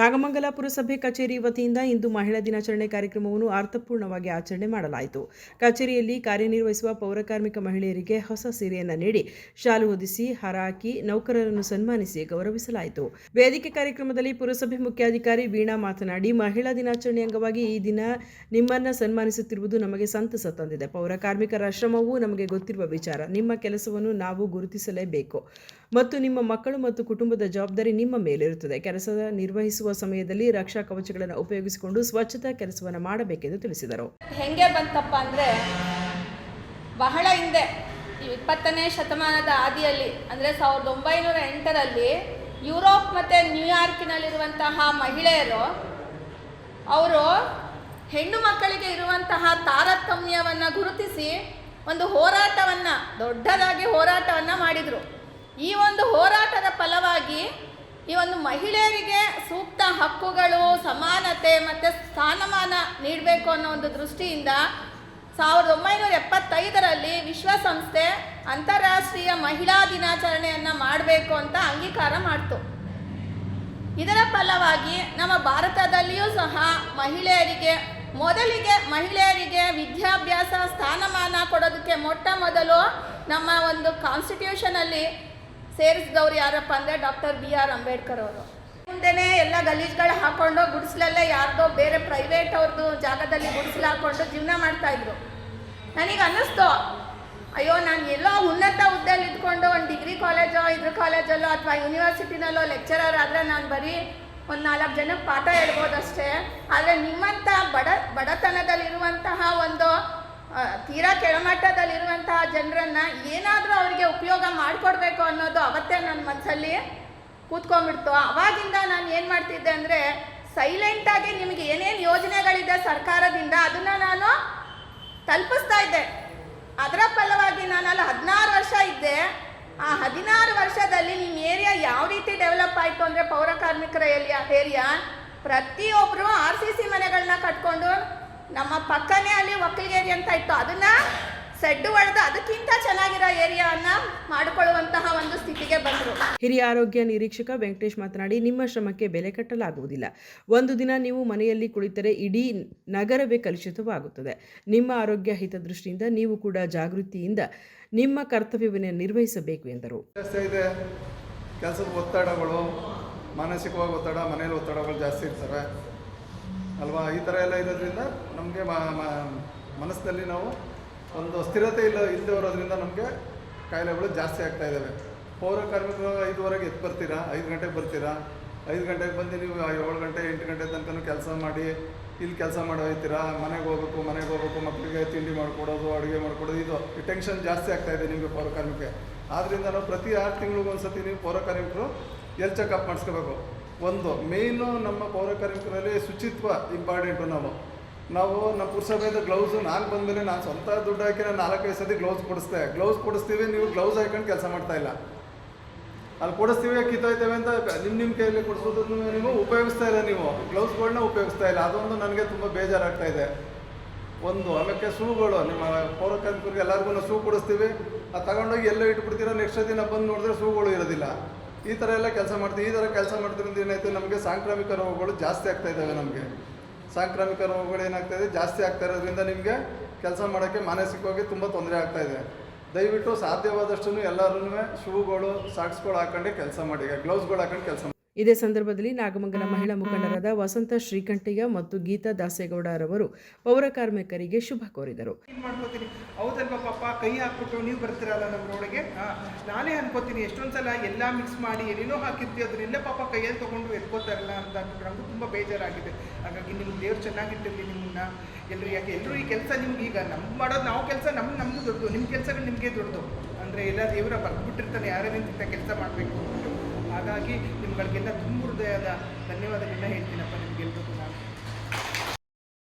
ನಾಗಮಂಗಲ ಪುರಸಭೆ ಕಚೇರಿ ವತಿಯಿಂದ ಇಂದು ಮಹಿಳಾ ದಿನಾಚರಣೆ ಕಾರ್ಯಕ್ರಮವನ್ನು ಅರ್ಥಪೂರ್ಣವಾಗಿ ಆಚರಣೆ ಮಾಡಲಾಯಿತು. ಕಚೇರಿಯಲ್ಲಿ ಕಾರ್ಯನಿರ್ವಹಿಸುವ ಪೌರಕಾರ್ಮಿಕ ಮಹಿಳೆಯರಿಗೆ ಹೊಸ ಸೀರೆಯನ್ನು ನೀಡಿ ಶಾಲು ಹೊದಿಸಿ ಹಾರ ಹಾಕಿ ನೌಕರರನ್ನು ಸನ್ಮಾನಿಸಿ ಗೌರವಿಸಲಾಯಿತು. ವೇದಿಕೆ ಕಾರ್ಯಕ್ರಮದಲ್ಲಿ ಪುರಸಭೆ ಮುಖ್ಯಾಧಿಕಾರಿ ವೀಣಾ ಮಾತನಾಡಿ, ಮಹಿಳಾ ದಿನಾಚರಣೆ ಅಂಗವಾಗಿ ಈ ದಿನ ನಿಮ್ಮನ್ನು ಸನ್ಮಾನಿಸುತ್ತಿರುವುದು ನಮಗೆ ಸಂತಸ ತಂದಿದೆ. ಪೌರಕಾರ್ಮಿಕರ ಶ್ರಮವು ನಮಗೆ ಗೊತ್ತಿರುವ ವಿಚಾರ. ನಿಮ್ಮ ಕೆಲಸವನ್ನು ನಾವು ಗುರುತಿಸಲೇಬೇಕು ಮತ್ತು ನಿಮ್ಮ ಮಕ್ಕಳು ಮತ್ತು ಕುಟುಂಬದ ಜವಾಬ್ದಾರಿ ನಿಮ್ಮ ಮೇಲಿರುತ್ತದೆ. ಕೆಲಸ ನಿರ್ವಹಿಸುವ ಸಮಯದಲ್ಲಿ ರಕ್ಷಾ ಕವಚಗಳನ್ನು ಉಪಯೋಗಿಸಿಕೊಂಡು ಸ್ವಚ್ಛತಾ ಕೆಲಸವನ್ನು ಮಾಡಬೇಕೆಂದು ತಿಳಿಸಿದರು. ಹೆಂಗೆ ಬಂತಪ್ಪ ಅಂದರೆ, ಬಹಳ ಹಿಂದೆ 20ನೇ ಶತಮಾನದ ಆದಿಯಲ್ಲಿ ಅಂದರೆ 1908ರಲ್ಲಿ ಯುರೋಪ್ ಮತ್ತು ನ್ಯೂಯಾರ್ಕಿನಲ್ಲಿರುವಂತಹ ಮಹಿಳೆಯರು ಅವರು ಹೆಣ್ಣು ಮಕ್ಕಳಿಗೆ ಇರುವಂತಹ ತಾರತಮ್ಯವನ್ನು ಗುರುತಿಸಿ ಒಂದು ಹೋರಾಟವನ್ನು, ದೊಡ್ಡದಾಗಿ ಹೋರಾಟವನ್ನು ಮಾಡಿದರು. ಈ ಒಂದು ಹೋರಾಟದ ಫಲವಾಗಿ ಈ ಒಂದು ಮಹಿಳೆಯರಿಗೆ ಸೂಕ್ತ ಹಕ್ಕುಗಳು, ಸಮಾನತೆ ಮತ್ತು ಸ್ಥಾನಮಾನ ನೀಡಬೇಕು ಅನ್ನೋ ಒಂದು ದೃಷ್ಟಿಯಿಂದ 1975ರಲ್ಲಿ ವಿಶ್ವಸಂಸ್ಥೆ ಅಂತಾರಾಷ್ಟ್ರೀಯ ಮಹಿಳಾ ದಿನಾಚರಣೆಯನ್ನು ಮಾಡಬೇಕು ಅಂತ ಅಂಗೀಕಾರ ಮಾಡಿತು. ಇದರ ಫಲವಾಗಿ ನಮ್ಮ ಭಾರತದಲ್ಲಿಯೂ ಸಹ ಮಹಿಳೆಯರಿಗೆ ವಿದ್ಯಾಭ್ಯಾಸ ಸ್ಥಾನಮಾನ ಕೊಡೋದಕ್ಕೆ ಮೊಟ್ಟ ಮೊದಲು ನಮ್ಮ ಒಂದು ಕಾನ್ಸ್ಟಿಟ್ಯೂಷನಲ್ಲಿ ಸೇರಿಸಿದವರು ಯಾರಪ್ಪ ಅಂದರೆ ಡಾಕ್ಟರ್ BR ಅಂಬೇಡ್ಕರ್ ಅವರು. ಮುಂದೆನೇ ಎಲ್ಲ ಗಲೀಜುಗಳು ಹಾಕ್ಕೊಂಡು ಗುಡಿಸಲಲ್ಲೇ ಯಾರ್ದೋ ಬೇರೆ ಪ್ರೈವೇಟ್ ಅವ್ರದ್ದು ಜಾಗದಲ್ಲಿ ಗುಡಿಸಲು ಹಾಕ್ಕೊಂಡು ಜೀವನ ಮಾಡ್ತಾಯಿದ್ರು. ನನಗೆ ಅನ್ನಿಸ್ತು, ಅಯ್ಯೋ ನಾನು ಎಲ್ಲೋ ಉನ್ನತ ಹುದ್ದೆಯಲ್ಲಿ ಇದ್ಕೊಂಡು ಒಂದು ಡಿಗ್ರಿ ಕಾಲೇಜೋ ಕಾಲೇಜಲ್ಲೋ ಅಥವಾ ಯೂನಿವರ್ಸಿಟಿನಲ್ಲೋ ಲೆಕ್ಚರರ್ ಆದರೆ ನಾನು ಬರೀ ಒಂದು 4 ಜನಕ್ಕೆ ಪಾಠ ಹೇಳ್ಬೋದಷ್ಟೇ. ಆದರೆ ನಿಮ್ಮಂಥ ಬಡತನದಲ್ಲಿರುವಂತಹ ಒಂದು ತೀರಾ ಕೆಳಮಟ್ಟದಲ್ಲಿರುವಂತಹ ಜನರನ್ನು ಏನಾದರೂ ಅವರಿಗೆ ಉಪಯೋಗ ಮಾಡಿಕೊಡ್ಬೇಕು ಅನ್ನೋದು ಅವತ್ತೇ ನನ್ನ ಮನಸ್ಸಲ್ಲಿ ಕೂತ್ಕೊಂಡ್ಬಿಡ್ತು. ಅವಾಗಿಂದ ನಾನು ಏನು ಮಾಡ್ತಿದ್ದೆ ಅಂದರೆ, ಸೈಲೆಂಟಾಗಿ ನಿಮಗೆ ಏನೇನು ಯೋಜನೆಗಳಿದೆ ಸರ್ಕಾರದಿಂದ ಅದನ್ನು ನಾನು ತಲುಪಿಸ್ತಾ ಇದ್ದೆ. ಅದರ ಫಲವಾಗಿ ನಾನಲ್ಲಿ 16 ವರ್ಷ ಇದ್ದೆ. ಆ 16 ವರ್ಷದಲ್ಲಿ ನಿಮ್ಮ ಏರಿಯಾ ಯಾವ ರೀತಿ ಡೆವಲಪ್ ಆಯಿತು ಅಂದರೆ, ಪೌರಕಾರ್ಮಿಕರ ಏರಿಯಾ ಪ್ರತಿಯೊಬ್ಬರು RCC ಮನೆಗಳನ್ನ ಕಟ್ಕೊಂಡು, ನಮ್ಮ ಪಕ್ಕನೇ ಅಲ್ಲಿ ಒಕ್ಕಲಿಗೇರಿ ಅಂತ ಇತ್ತು, ಅದನ್ನು ಸೆಡ್ಡು ಹೊಡೆದು ಅದಕ್ಕಿಂತ ಚೆನ್ನಾಗಿರೋ ಏರಿಯಾವನ್ನು ಮಾಡಿಕೊಳ್ಳುವಂತಹ ಒಂದು ಸ್ಥಿತಿಗೆ ಬಂದರು. ಹಿರಿಯ ಆರೋಗ್ಯ ನಿರೀಕ್ಷಕ ವೆಂಕಟೇಶ್ ಮಾತನಾಡಿ, ನಿಮ್ಮ ಶ್ರಮಕ್ಕೆ ಬೆಲೆ ಕಟ್ಟಲಾಗುವುದಿಲ್ಲ. ಒಂದು ದಿನ ನೀವು ಮನೆಯಲ್ಲಿ ಕುಳಿತರೆ ಇಡೀ ನಗರವೇ ಕಲುಷಿತವಾಗುತ್ತದೆ. ನಿಮ್ಮ ಆರೋಗ್ಯ ಹಿತದೃಷ್ಟಿಯಿಂದ ನೀವು ಕೂಡ ಜಾಗೃತಿಯಿಂದ ನಿಮ್ಮ ಕರ್ತವ್ಯವನ್ನು ನಿರ್ವಹಿಸಬೇಕು ಎಂದರು. ಕೆಲಸದ ಒತ್ತಡಗಳು, ಮಾನಸಿಕವಾಗಿ ಒತ್ತಡ, ಮನೆಯಲ್ಲಿ ಒತ್ತಡಗಳು ಜಾಸ್ತಿ ಇರ್ತವೆ ಅಲ್ವಾ. ಈ ಥರ ಎಲ್ಲ ಇರೋದ್ರಿಂದ ನಮಗೆ ಮನಸ್ಸಿನಲ್ಲಿ ನಾವು ಒಂದು ಸ್ಥಿರತೆ ಇಲ್ಲದೆ ಬರೋದ್ರಿಂದ ನಮಗೆ ಕಾಯಿಲೆಗಳು ಜಾಸ್ತಿ ಆಗ್ತಾ ಇದ್ದಾವೆ. ಪೌರ ಕಾರ್ಮಿಕರು 5:15 ಎದ್ದು ಬರ್ತೀರಾ, 5 ಗಂಟೆಗೆ ಬರ್ತೀರಾ, 5 ಗಂಟೆಗೆ ಬಂದು ನೀವು 7 ಗಂಟೆ 8 ಗಂಟೆ ತನಕ ಕೆಲಸ ಮಾಡಿ ಇಲ್ಲಿ ಕೆಲಸ ಮಾಡಿ ಹೋಗ್ತೀರಾ. ಮನೆಗೆ ಹೋಗ್ಬೇಕು, ಮಕ್ಕಳಿಗೆ ತಿಂಡಿ ಮಾಡಿಕೊಡೋದು, ಅಡುಗೆ ಮಾಡಿಕೊಡೋದು, ಇದು ಟೆನ್ಷನ್ ಜಾಸ್ತಿ ಆಗ್ತಾಯಿದೆ ನಿಮಗೆ ಪೌರ ಕಾರ್ಮಿಕರಿಗೆ. ಆದ್ದರಿಂದ ನಾವು ಪ್ರತಿ 6 ತಿಂಗಳಿಗೊಂದು ಸತಿ ನೀವು ಪೌರ ಕಾರ್ಮಿಕರು ಎಲ್ಲಿ ಚೆಕಪ್ ಮಾಡಿಸ್ಕೋಬೇಕು. ಒಂದು ಮೇಯ್ನು ನಮ್ಮ ಪೌರ ಕಾರ್ಮಿಕರಲ್ಲಿ ಶುಚಿತ್ವ ಇಂಪಾರ್ಟೆಂಟು. ನಾವು ನಮ್ಮ ಪುರಸಭೆಯಿಂದ ಗ್ಲೌಸು ನಾನು ಬಂದಮೇಲೆ ನಾನು ಸ್ವಂತ ದುಡ್ಡು ಹಾಕಿ ನಾನು 4-5 ಸತಿ ಗ್ಲೌಸ್ ಕೊಡಿಸ್ತೀವಿ. ನೀವು ಗ್ಲೌಸ್ ಹಾಕೊಂಡು ಕೆಲಸ ಮಾಡ್ತಾಯಿಲ್ಲ. ಅಲ್ಲಿ ಕೊಡಿಸ್ತೀವಿ, ಕಿತ್ತೋಯ್ತೇವೆ ಅಂತ ನಿಮ್ಮ ಕೈಯಲ್ಲಿ ಕೊಡಿಸೋದು ನೀವು ಉಪಯೋಗಿಸ್ತಾ ಇಲ್ಲ. ನೀವು ಗ್ಲೌಸ್ಗಳನ್ನ ಉಪಯೋಗಿಸ್ತಾ ಇಲ್ಲ. ಅದೊಂದು ನನಗೆ ತುಂಬ ಬೇಜಾರಾಗ್ತಾ ಇದೆ. ಆಮೇಲೆ ಶೂಗಳು, ನಿಮ್ಮ ಪೌರ ಕಾರ್ಮಿಕರಿಗೆ ಎಲ್ಲರಿಗೂ ಶೂ ಕೊಡಿಸ್ತೀವಿ, ಅದು ತಗೊಂಡೋಗಿ ಎಲ್ಲೋ ಇಟ್ಬಿಡ್ತೀರ, ನೆಕ್ಸ್ಟ್ ದಿನ ಬಂದು ನೋಡಿದ್ರೆ ಶೂಗಳು ಇರೋದಿಲ್ಲ. ಈ ಥರ ಎಲ್ಲ ಕೆಲಸ ಮಾಡ್ತೀವಿ. ಈ ಥರ ಕೆಲಸ ಮಾಡ್ತಿರೋದು ಏನಾಯಿತು, ನಮಗೆ ಸಾಂಕ್ರಾಮಿಕ ರೋಗಗಳು ಜಾಸ್ತಿ ಆಗ್ತಾ ಇದ್ದಾವೆ. ಸಾಂಕ್ರಾಮಿಕ ರೋಗಗಳು ಏನಾಗ್ತಾಯಿದೆ, ಜಾಸ್ತಿ ಆಗ್ತಾ ಇರೋದ್ರಿಂದ ನಿಮಗೆ ಕೆಲಸ ಮಾಡೋಕ್ಕೆ ಮಾನಸಿಕವಾಗಿ ತುಂಬ ತೊಂದರೆ ಆಗ್ತಾಯಿದೆ. ದಯವಿಟ್ಟು ಸಾಧ್ಯವಾದಷ್ಟು ಎಲ್ಲರೂ ಶೂಗಳು, ಸಾಕ್ಸ್ಗಳು ಹಾಕೊಂಡೆ ಕೆಲಸ ಮಾಡಿ, ಗ್ಲೌಸ್ಗಳು ಹಾಕೊಂಡು ಕೆಲಸ ಮಾಡಿ. ಇದೇ ಸಂದರ್ಭದಲ್ಲಿ ನಾಗಮಂಗಲ ಮಹಿಳಾ ಮುಖಂಡರಾದ ವಸಂತ ಶ್ರೀಕಂಠಯ್ಯ ಮತ್ತು ಗೀತಾ ದಾಸೇಗೌಡರವರು ಪೌರ ಕಾರ್ಮಿಕರಿಗೆ ಶುಭ ಕೋರಿದರು. ಮಾಡ್ಕೋತೀನಿ, ಹೌದಲ್ವಾ ಪಾಪ, ಕೈ ಹಾಕ್ಬಿಟ್ಟು ನೀವು ಬರ್ತೀರಲ್ಲ ನಮ್ಮ ರೋಡಿಗೆ, ನಾನೇ ಅನ್ಕೋತೀನಿ ಎಷ್ಟೊಂದು ಸಲ ಎಲ್ಲ ಮಿಕ್ಸ್ ಮಾಡಿ ಏನೇನೋ ಹಾಕಿರ್ತೀವಿ, ಅದನ್ನೆಲ್ಲ ಪಾಪ ಕೈಯಲ್ಲಿ ತೊಗೊಂಡು ಎತ್ಕೋತಾರಲ್ಲ ಅಂತ ನಮಗೂ ತುಂಬ ಬೇಜಾರಾಗಿದೆ. ಹಾಗಾಗಿ ನಿಮ್ಮ ದೇವ್ರು ಚೆನ್ನಾಗಿಟ್ಟಿರಲಿ ನಿಮ್ಮನ್ನ ಎಲ್ಲರೂ. ಯಾಕೆ ಎಲ್ಲರೂ ಈ ಕೆಲಸ ನಿಮ್ಗೆ ಈಗ ಮಾಡೋದು ನಾವು ಕೆಲಸ ನಮ್ಮದು ದೊಡ್ಡದು, ನಿಮ್ಮ ಕೆಲಸಗಳು ನಿಮಗೆ ದೊಡ್ಡದು. ಅಂದರೆ ಎಲ್ಲ ದೇವರ ಬರ್ಬಿಟ್ಟಿರ್ತಾನೆ ಯಾರೇನಿಂತ ಕೆಲಸ ಮಾಡಬೇಕು ಅಂದ್ಬಿಟ್ಟು. ಹಾಗಾಗಿ ನಿಮ್ಗಳಿಗೆಲ್ಲ ತುಂಬ ಹೃದಯದ ಧನ್ಯವಾದಗಳನ್ನ ಹೇಳ್ತೀನಪ್ಪ ನಿಮ್ಗೆಲ್ರಿಗೂ. ನಾನು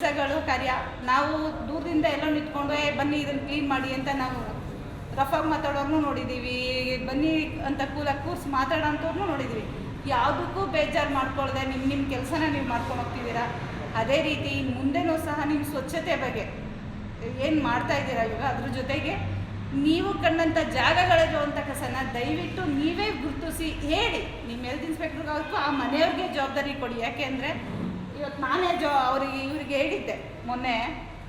ಕೆಲಸಗಳು ಕಾರ್ಯ ನಾವು ದೂರದಿಂದ ಎಲ್ಲ ನಿಂತ್ಕೊಂಡು ಬನ್ನಿ ಇದನ್ನು ಕ್ಲೀನ್ ಮಾಡಿ ಅಂತ ನಾವು ರಫಾಗಿ ಮಾತಾಡೋರ್ನು ನೋಡಿದ್ದೀವಿ, ಬನ್ನಿ ಅಂತ ಕೂರ್ಸಿ ಮಾತಾಡೋಂಥವ್ರನ್ನೂ ನೋಡಿದ್ದೀವಿ. ಯಾವುದಕ್ಕೂ ಬೇಜಾರು ಮಾಡ್ಕೊಳ್ದೆ ನಿಮ್ಮ ಕೆಲಸನ ನೀವು ಮಾಡ್ಕೊಂಡು ಹೋಗ್ತಿದ್ದೀರಾ. ಅದೇ ರೀತಿ ಮುಂದೆನೂ ಸಹ ನಿಮ್ಮ ಸ್ವಚ್ಛತೆ ಬಗ್ಗೆ ಏನು ಮಾಡ್ತಾಯಿದ್ದೀರಾ ಇವಾಗ, ಅದ್ರ ಜೊತೆಗೆ ನೀವು ಕಂಡಂಥ ಜಾಗಗಳಿರುವಂಥ ಕಸನ ದಯವಿಟ್ಟು ನೀವೇ ಗುರುತಿಸಿ ಹೇಳಿ. ನಿಮ್ಮ ಹೆಲ್ತ್ ಇನ್ಸ್ಪೆಕ್ಟ್ರಿಗಾಗಬೇಕು, ಆ ಮನೆಯವ್ರಿಗೆ ಜವಾಬ್ದಾರಿ ಕೊಡಿ. ಯಾಕೆಂದರೆ ಇವತ್ತು ನಾನೇ ಇವ್ರಿಗೆ ಹೇಳಿದ್ದೆ ಮೊನ್ನೆ,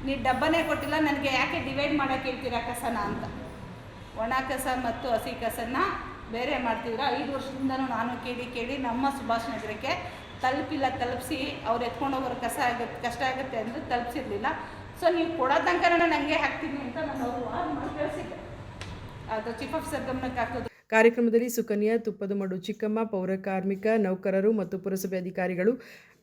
ನೀವು ಡಬ್ಬನೇ ಕೊಟ್ಟಿಲ್ಲ, ನನಗೆ ಯಾಕೆ ಡಿವೈಡ್ ಮಾಡೋಕ್ಕೆ ಹೇಳ್ತೀರಾ ಕಸನ ಅಂತ. ಒಣ ಕಸ ಮತ್ತು ಹಸಿ ಕಸನ ಬೇರೆ ಮಾಡ್ತಿದ್ದೀರಾ. 5 ವರ್ಷದಿಂದನೂ ನಾನು ಕೇಳಿ ನಮ್ಮ ಸುಭಾಷ್ ನಗರಕ್ಕೆ ತಲುಪಿಸಿ ಅವ್ರು ಎತ್ಕೊಂಡು ಹೋಗೋರು ಕಷ್ಟ ಆಗುತ್ತೆ ಅಂದರೆ ತಲುಪಿಸಿರ್ಲಿಲ್ಲ. ಸೊ ನೀವು ಕೊಡೋ ತನಕ ನನಗೆ ಹಾಕ್ತೀನಿ ಅಂತ ನಾನು ಅವರು ವಾರ್ ಮಾಡಿ ಕಳಿಸಿದ್ದೆ. ಅದು ಚೀಫ್ ಆಫೀಸರ್ ಗಮನಕ್ಕೆ ಹಾಕೋದು. ಕಾರ್ಯಕ್ರಮದಲ್ಲಿ ಸುಕನ್ಯಾ, ತುಪ್ಪದ ಮಡು ಚಿಕ್ಕಮ್ಮ, ಪೌರಕಾರ್ಮಿಕ ನೌಕರರು ಮತ್ತು ಪುರಸಭೆ ಅಧಿಕಾರಿಗಳು,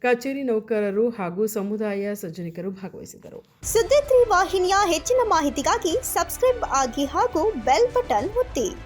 ಕಚೇರಿ ನೌಕರರು ಹಾಗೂ ಸಮುದಾಯ ಸಜ್ಜನಿಕರು ಭಾಗವಹಿಸಿದ್ದರು. ಸುದ್ದಿ 3 ವಾಹಿನಿಯ ಹೆಚ್ಚಿನ ಮಾಹಿತಿಗಾಗಿ ಸಬ್ಸ್ಕ್ರೈಬ್ ಆಗಿ ಹಾಗೂ ಬೆಲ್ ಬಟನ್ ಒತ್ತಿ.